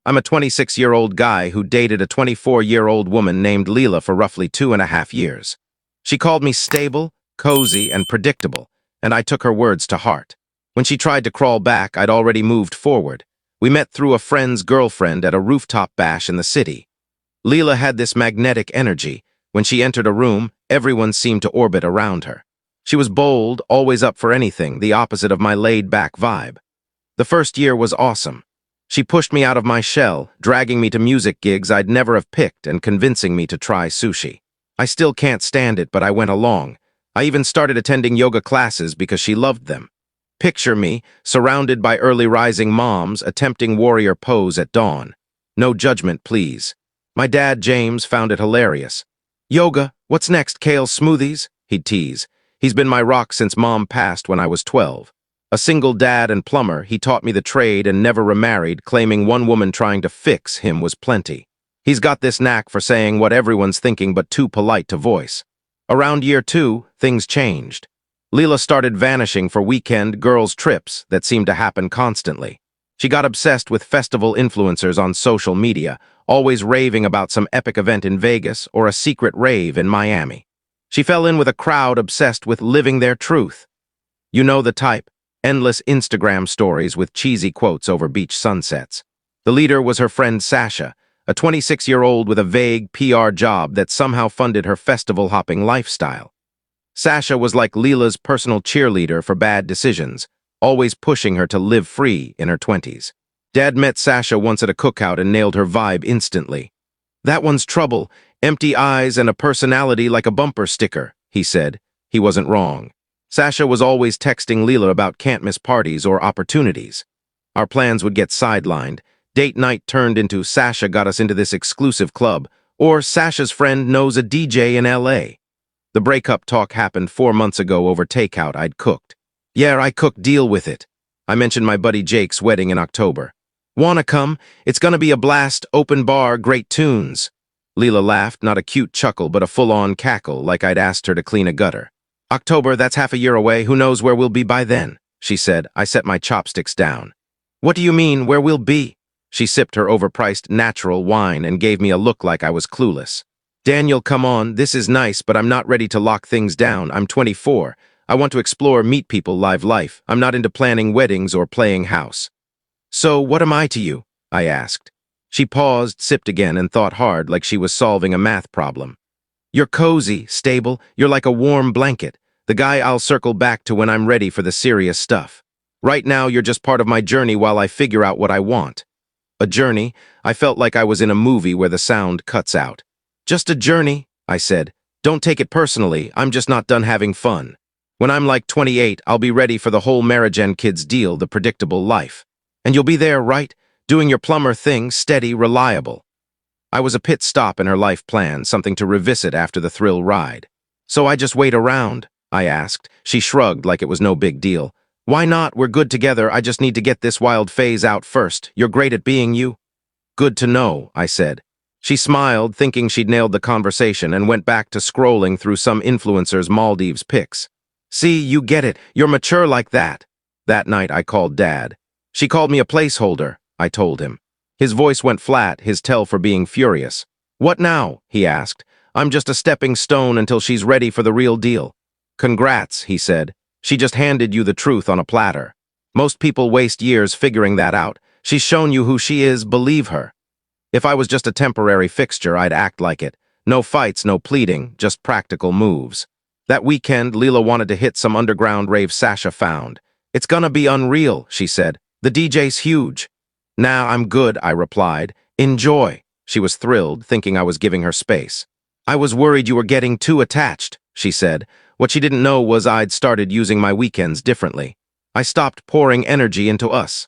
I'm a 26-year-old guy who dated a 24-year-old woman named Leela for roughly 2.5 years. She called me stable, cozy, and predictable, and I took her words to heart. When she tried to crawl back, I'd already moved forward. We met through a friend's girlfriend at a rooftop bash in the city. Leela had this magnetic energy. When she entered a room, everyone seemed to orbit around her. She was bold, always up for anything, the opposite of my laid-back vibe. The first year was awesome. She pushed me out of my shell, dragging me to music gigs I'd never have picked and convincing me to try sushi. I still can't stand it, but I went along. I even started attending yoga classes because she loved them. Picture me, surrounded by early-rising moms, attempting warrior pose at dawn. No judgment, please. My dad, James, found it hilarious. "Yoga, what's next, kale smoothies?" he'd tease. He's been my rock since Mom passed when I was 12. A single dad and plumber, he taught me the trade and never remarried, claiming one woman trying to fix him was plenty. He's got this knack for saying what everyone's thinking but too polite to voice. Around year 2, things changed. Leela started vanishing for weekend girls' trips that seemed to happen constantly. She got obsessed with festival influencers on social media, always raving about some epic event in Vegas or a secret rave in Miami. She fell in with a crowd obsessed with living their truth. You know the type. Endless Instagram stories with cheesy quotes over beach sunsets. The leader was her friend Sasha, a 26-year-old with a vague PR job that somehow funded her festival-hopping lifestyle. Sasha was like Leela's personal cheerleader for bad decisions, always pushing her to live free in her 20s. Dad met Sasha once at a cookout and nailed her vibe instantly. "That one's trouble, empty eyes and a personality like a bumper sticker," he said. He wasn't wrong. Sasha was always texting Leela about can't-miss parties or opportunities. Our plans would get sidelined. Date night turned into Sasha got us into this exclusive club, or Sasha's friend knows a DJ in LA. The breakup talk happened 4 months ago over takeout I'd cooked. "Yeah, I cooked, deal with it." I mentioned my buddy Jake's wedding in October. "Wanna come? It's gonna be a blast, open bar, great tunes." Leela laughed, not a cute chuckle but a full-on cackle like I'd asked her to clean a gutter. "October, that's half a year away, who knows where we'll be by then," she said. I set my chopsticks down. "What do you mean, where we'll be?" She sipped her overpriced natural wine and gave me a look like I was clueless. "Daniel, come on, this is nice, but I'm not ready to lock things down. I'm 24. I want to explore, meet people, live life. I'm not into planning weddings or playing house." "So, what am I to you?" I asked. She paused, sipped again, and thought hard like she was solving a math problem. "You're cozy, stable, you're like a warm blanket, the guy I'll circle back to when I'm ready for the serious stuff. Right now, you're just part of my journey while I figure out what I want." A journey? I felt like I was in a movie where the sound cuts out. "Just a journey," I said. "Don't take it personally, I'm just not done having fun. When I'm like 28, I'll be ready for the whole marriage and kids deal, the predictable life. And you'll be there, right? Doing your plumber thing, steady, reliable." I was a pit stop in her life plan, something to revisit after the thrill ride. "So I just wait around?" I asked. She shrugged like it was no big deal. "Why not? We're good together. I just need to get this wild phase out first. You're great at being you." "Good to know," I said. She smiled, thinking she'd nailed the conversation, and went back to scrolling through some influencer's Maldives pics. "See, you get it. You're mature like that." That night, I called Dad. "She called me a placeholder," I told him. His voice went flat, his tell for being furious. "What now?" he asked. "I'm just a stepping stone until she's ready for the real deal." "Congrats," he said. "She just handed you the truth on a platter. Most people waste years figuring that out. She's shown you who she is, believe her." If I was just a temporary fixture, I'd act like it. No fights, no pleading, just practical moves. That weekend, Leela wanted to hit some underground rave Sasha found. "It's gonna be unreal," she said. "The DJ's huge." "Nah, I'm good," I replied. "Enjoy." She was thrilled, thinking I was giving her space. "I was worried you were getting too attached," she said. What she didn't know was I'd started using my weekends differently. I stopped pouring energy into us.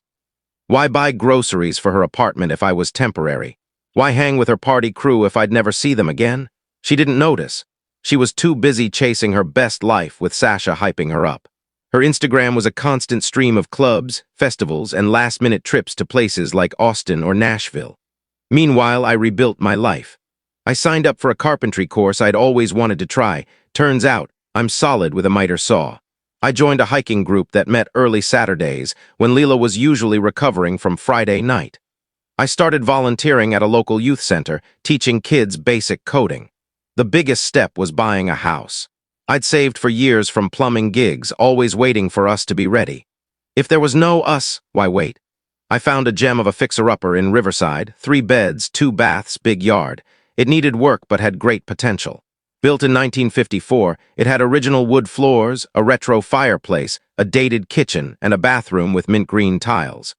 Why buy groceries for her apartment if I was temporary? Why hang with her party crew if I'd never see them again? She didn't notice. She was too busy chasing her best life with Sasha hyping her up. Her Instagram was a constant stream of clubs, festivals, and last-minute trips to places like Austin or Nashville. Meanwhile, I rebuilt my life. I signed up for a carpentry course I'd always wanted to try. Turns out, I'm solid with a miter saw. I joined a hiking group that met early Saturdays when Leela was usually recovering from Friday night. I started volunteering at a local youth center, teaching kids basic coding. The biggest step was buying a house. I'd saved for years from plumbing gigs, always waiting for us to be ready. If there was no us, why wait? I found a gem of a fixer-upper in Riverside, 3 beds, 2 baths, big yard. It needed work but had great potential. Built in 1954, it had original wood floors, a retro fireplace, a dated kitchen, and a bathroom with mint green tiles.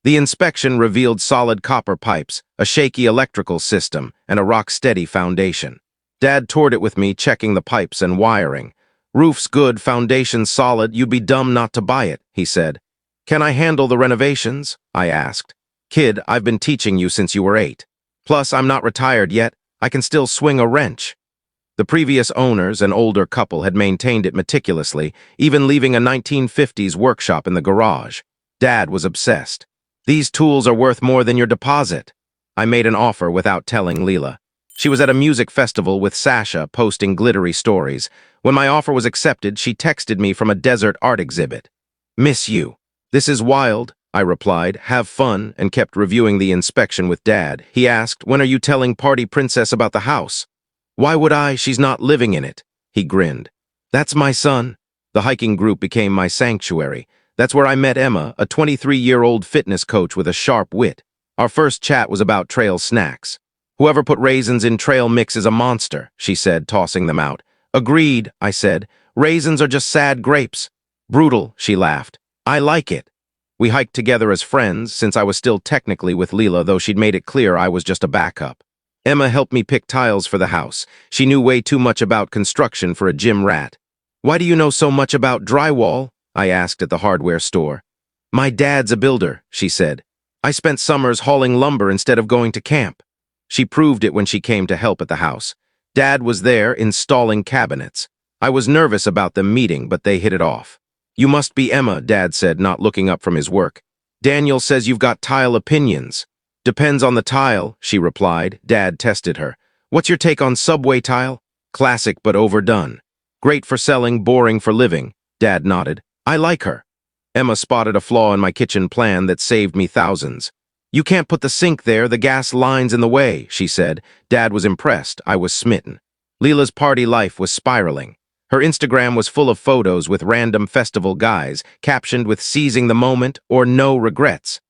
The inspection revealed solid copper pipes, a shaky electrical system, and a rock-steady foundation. Dad toured it with me, checking the pipes and wiring. "Roof's good, foundation's solid, you'd be dumb not to buy it," he said. "Can I handle the renovations?" I asked. "Kid, I've been teaching you since you were 8. Plus, I'm not retired yet. I can still swing a wrench." The previous owners, an older couple, had maintained it meticulously, even leaving a 1950s workshop in the garage. Dad was obsessed. "These tools are worth more than your deposit." I made an offer without telling Leela. She was at a music festival with Sasha, posting glittery stories. When my offer was accepted, she texted me from a desert art exhibit. "Miss you." "This is wild," I replied. "Have fun," and kept reviewing the inspection with Dad. He asked, "When are you telling Party Princess about the house?" "Why would I? She's not living in it." He grinned. "That's my son." The hiking group became my sanctuary. That's where I met Emma, a 23-year-old fitness coach with a sharp wit. Our first chat was about trail snacks. "Whoever put raisins in trail mix is a monster," she said, tossing them out. "Agreed," I said. "Raisins are just sad grapes." "Brutal," she laughed. "I like it." We hiked together as friends, since I was still technically with Leela, though she'd made it clear I was just a backup. Emma helped me pick tiles for the house. She knew way too much about construction for a gym rat. "Why do you know so much about drywall?" I asked at the hardware store. "My dad's a builder," she said. "I spent summers hauling lumber instead of going to camp." She proved it when she came to help at the house. Dad was there, installing cabinets. I was nervous about them meeting, but they hit it off. "You must be Emma," Dad said, not looking up from his work. "Daniel says you've got tile opinions." "Depends on the tile," she replied. Dad tested her. "What's your take on subway tile?" "Classic but overdone." "Great for selling, boring for living." Dad nodded. "I like her." Emma spotted a flaw in my kitchen plan that saved me thousands. "You can't put the sink there, the gas line's in the way," she said. Dad was impressed. I was smitten. Leela's party life was spiraling. Her Instagram was full of photos with random festival guys, captioned with "seizing the moment" or "no regrets."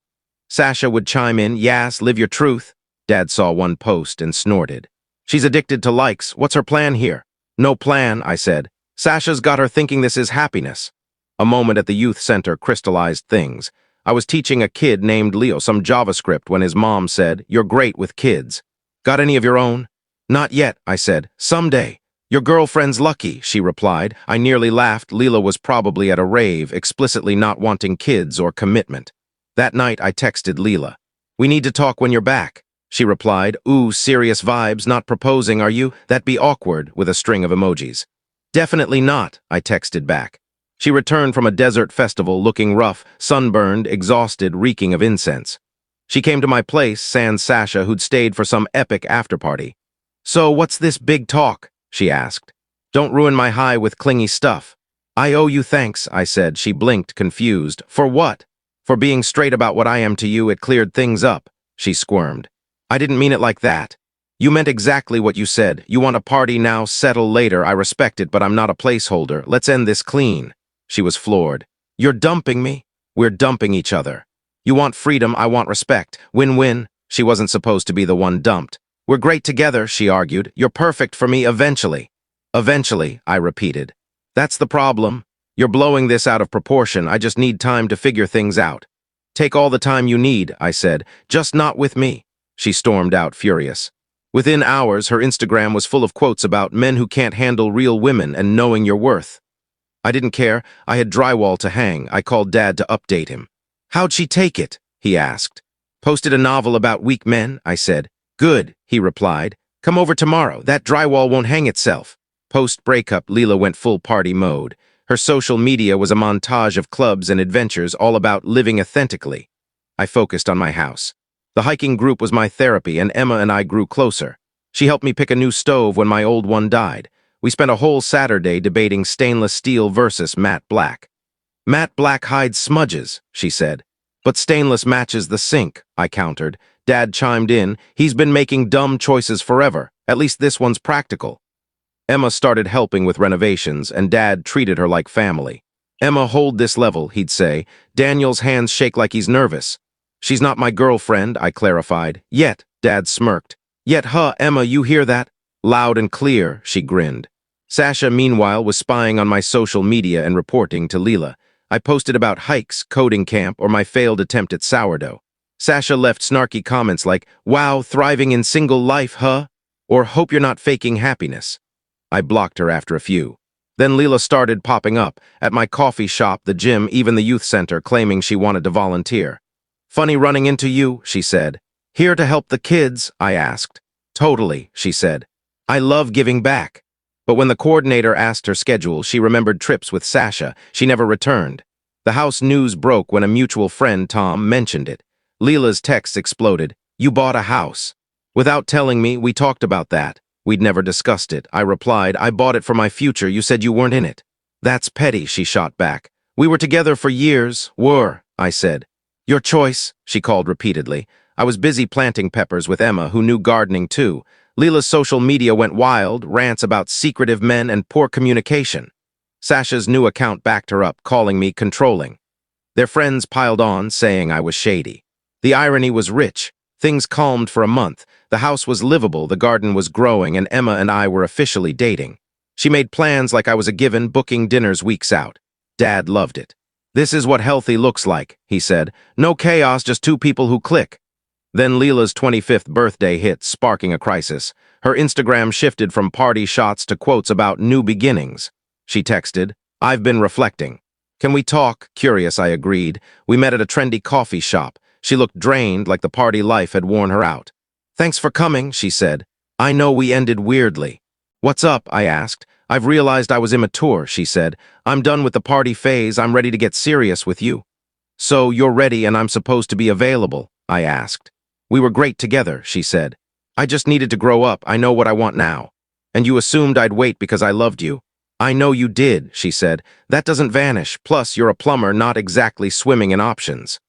Sasha would chime in, "Yas, live your truth." Dad saw one post and snorted. "She's addicted to likes. What's her plan here?" "No plan," I said. "Sasha's got her thinking this is happiness." A moment at the youth center crystallized things. I was teaching a kid named Leo some JavaScript when his mom said, "You're great with kids." "Got any of your own?" "Not yet," I said. "Someday." "Your girlfriend's lucky," she replied. I nearly laughed. Leela was probably at a rave, explicitly not wanting kids or commitment. That night, I texted Leela. "We need to talk when you're back." She replied, "Ooh, serious vibes, not proposing, are you? That'd be awkward," with a string of emojis. "Definitely not," I texted back. She returned from a desert festival looking rough, sunburned, exhausted, reeking of incense. She came to my place, sans Sasha, who'd stayed for some epic after-party. "So what's this big talk?" she asked. "Don't ruin my high with clingy stuff." "I owe you thanks," I said. She blinked, confused. "For what?" "For being straight about what I am to you. It cleared things up." She squirmed. "I didn't mean it like that." "You meant exactly what you said. You want a party now, settle later. I respect it, but I'm not a placeholder. Let's end this clean." She was floored. "You're dumping me?" "We're dumping each other. You want freedom, I want respect. Win-win." She wasn't supposed to be the one dumped. "We're great together," she argued. "You're perfect for me eventually." "Eventually," I repeated. "That's the problem. You're blowing this out of proportion. I just need time to figure things out." "Take all the time you need," I said. "Just not with me." She stormed out, furious. Within hours, her Instagram was full of quotes about men who can't handle real women and knowing your worth. I didn't care. I had drywall to hang. I called Dad to update him. "How'd she take it?" he asked. "Posted a novel about weak men," I said. "Good," he replied. "Come over tomorrow. That drywall won't hang itself." Post-breakup, Leela went full party mode. Her social media was a montage of clubs and adventures all about living authentically. I focused on my house. The hiking group was my therapy, and Emma and I grew closer. She helped me pick a new stove when my old one died. We spent a whole Saturday debating stainless steel versus matte black. "Matte black hides smudges," she said. But stainless matches the sink, I countered. Dad chimed in. He's been making dumb choices forever. At least this one's practical. Emma started helping with renovations, and Dad treated her like family. Emma, hold this level, he'd say. Daniel's hands shake like he's nervous. She's not my girlfriend, I clarified. Yet, Dad smirked. Yet, Emma, you hear that? Loud and clear, she grinned. Sasha, meanwhile, was spying on my social media and reporting to Leela. I posted about hikes, coding camp, or my failed attempt at sourdough. Sasha left snarky comments like, wow, thriving in single life, huh? Or hope you're not faking happiness. I blocked her after a few. Then Leela started popping up, at my coffee shop, the gym, even the youth center, claiming she wanted to volunteer. Funny running into you, she said. Here to help the kids, I asked. Totally, she said. I love giving back. But when the coordinator asked her schedule, she remembered trips with Sasha. She never returned. The house news broke when a mutual friend, Tom, mentioned it. Leela's texts exploded. You bought a house. Without telling me, we talked about that. We'd never discussed it. I replied, I bought it for my future. You said you weren't in it. That's petty, she shot back. We were together for years. Were, I said. Your choice, she called repeatedly. I was busy planting peppers with Emma, who knew gardening too. Leela's social media went wild, rants about secretive men and poor communication. Sasha's new account backed her up, calling me controlling. Their friends piled on, saying I was shady. The irony was rich. Things calmed for a month. The house was livable, the garden was growing, and Emma and I were officially dating. She made plans like I was a given, booking dinners weeks out. Dad loved it. This is what healthy looks like, he said. No chaos, just two people who click. Then Leela's 25th birthday hit, sparking a crisis. Her Instagram shifted from party shots to quotes about new beginnings. She texted, I've been reflecting. Can we talk? Curious, I agreed. We met at a trendy coffee shop. She looked drained, like the party life had worn her out. Thanks for coming, she said. I know we ended weirdly. What's up? I asked. I've realized I was immature, she said. I'm done with the party phase. I'm ready to get serious with you. So you're ready and I'm supposed to be available? I asked. We were great together, she said. I just needed to grow up. I know what I want now. And you assumed I'd wait because I loved you. I know you did, she said. That doesn't vanish. Plus, you're a plumber, not exactly swimming in options.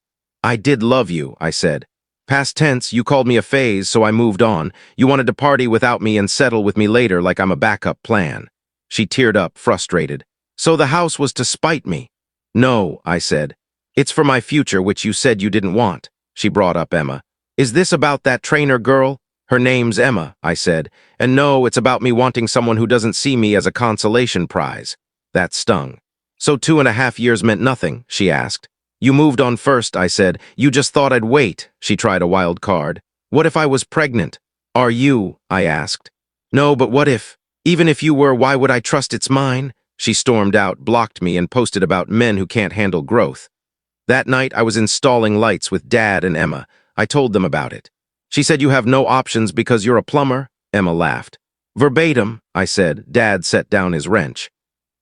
I did love you, I said. Past tense, you called me a phase, so I moved on. You wanted to party without me and settle with me later like I'm a backup plan. She teared up, frustrated. So the house was to spite me? No, I said. It's for my future, which you said you didn't want. She brought up Emma. Is this about that trainer girl? Her name's Emma, I said. And no, it's about me wanting someone who doesn't see me as a consolation prize. That stung. So 2.5 years meant nothing, she asked. You moved on first, I said. You just thought I'd wait. She tried a wild card. What if I was pregnant? Are you? I asked. No, but what if? Even if you were, why would I trust it's mine? She stormed out, blocked me, and posted about men who can't handle growth. That night, I was installing lights with Dad and Emma. I told them about it. She said you have no options because you're a plumber? Emma laughed. Verbatim, I said. Dad set down his wrench.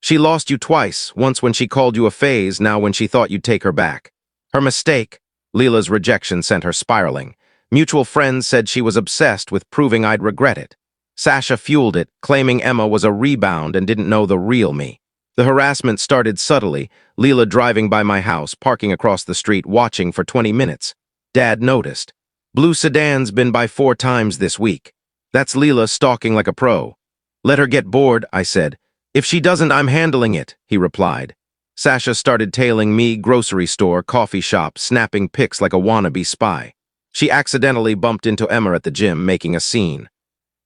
She lost you twice, once when she called you a phase, now when she thought you'd take her back. Her mistake. Leela's rejection sent her spiraling. Mutual friends said she was obsessed with proving I'd regret it. Sasha fueled it, claiming Emma was a rebound and didn't know the real me. The harassment started subtly, Leela driving by my house, parking across the street, watching for 20 minutes. Dad noticed. Blue sedan's been by 4 times this week. That's Leela stalking like a pro. Let her get bored, I said. If she doesn't, I'm handling it, he replied. Sasha started tailing me, grocery store, coffee shop, snapping pics like a wannabe spy. She accidentally bumped into Emma at the gym, making a scene.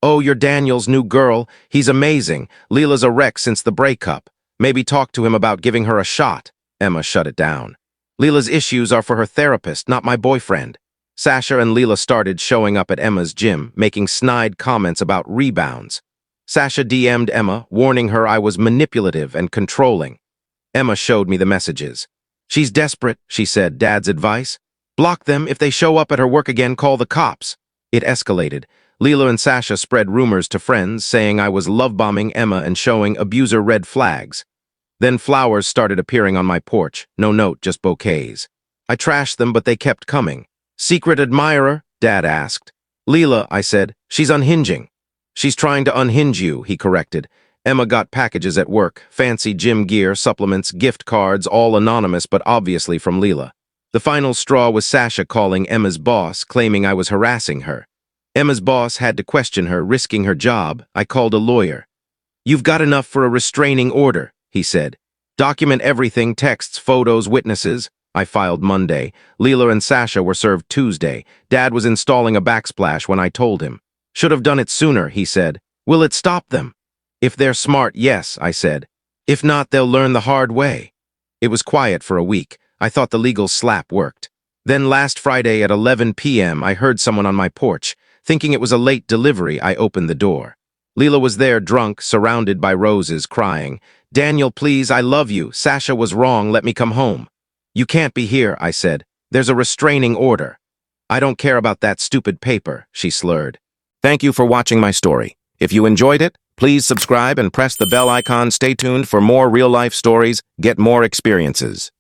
Oh, you're Daniel's new girl. He's amazing. Leela's a wreck since the breakup. Maybe talk to him about giving her a shot. Emma shut it down. Leela's issues are for her therapist, not my boyfriend. Sasha and Leela started showing up at Emma's gym, making snide comments about rebounds. Sasha DM'd Emma, warning her I was manipulative and controlling. Emma showed me the messages. She's desperate, she said. Dad's advice? Block them. If they show up at her work again, call the cops. It escalated. Leela and Sasha spread rumors to friends, saying I was love-bombing Emma and showing abuser red flags. Then flowers started appearing on my porch. No note, just bouquets. I trashed them, but they kept coming. Secret admirer? Dad asked. Leela, I said. She's unhinging. She's trying to unhinge you, he corrected. Emma got packages at work, fancy gym gear, supplements, gift cards, all anonymous but obviously from Leela. The final straw was Sasha calling Emma's boss, claiming I was harassing her. Emma's boss had to question her, risking her job. I called a lawyer. "You've got enough for a restraining order," he said. "Document everything, texts, photos, witnesses." I filed Monday. Leela and Sasha were served Tuesday. Dad was installing a backsplash when I told him. "Should have done it sooner," he said. "Will it stop them?" "If they're smart, yes," I said. "If not, they'll learn the hard way." It was quiet for a week. I thought the legal slap worked. Then last Friday at 11 p.m., I heard someone on my porch. Thinking it was a late delivery, I opened the door. Leela was there, drunk, surrounded by roses, crying. "Daniel, please, I love you. Sasha was wrong. Let me come home." "You can't be here," I said. "There's a restraining order." "I don't care about that stupid paper," she slurred. Thank you for watching my story. If you enjoyed it, please subscribe and press the bell icon. Stay tuned for more real-life stories. Get more experiences.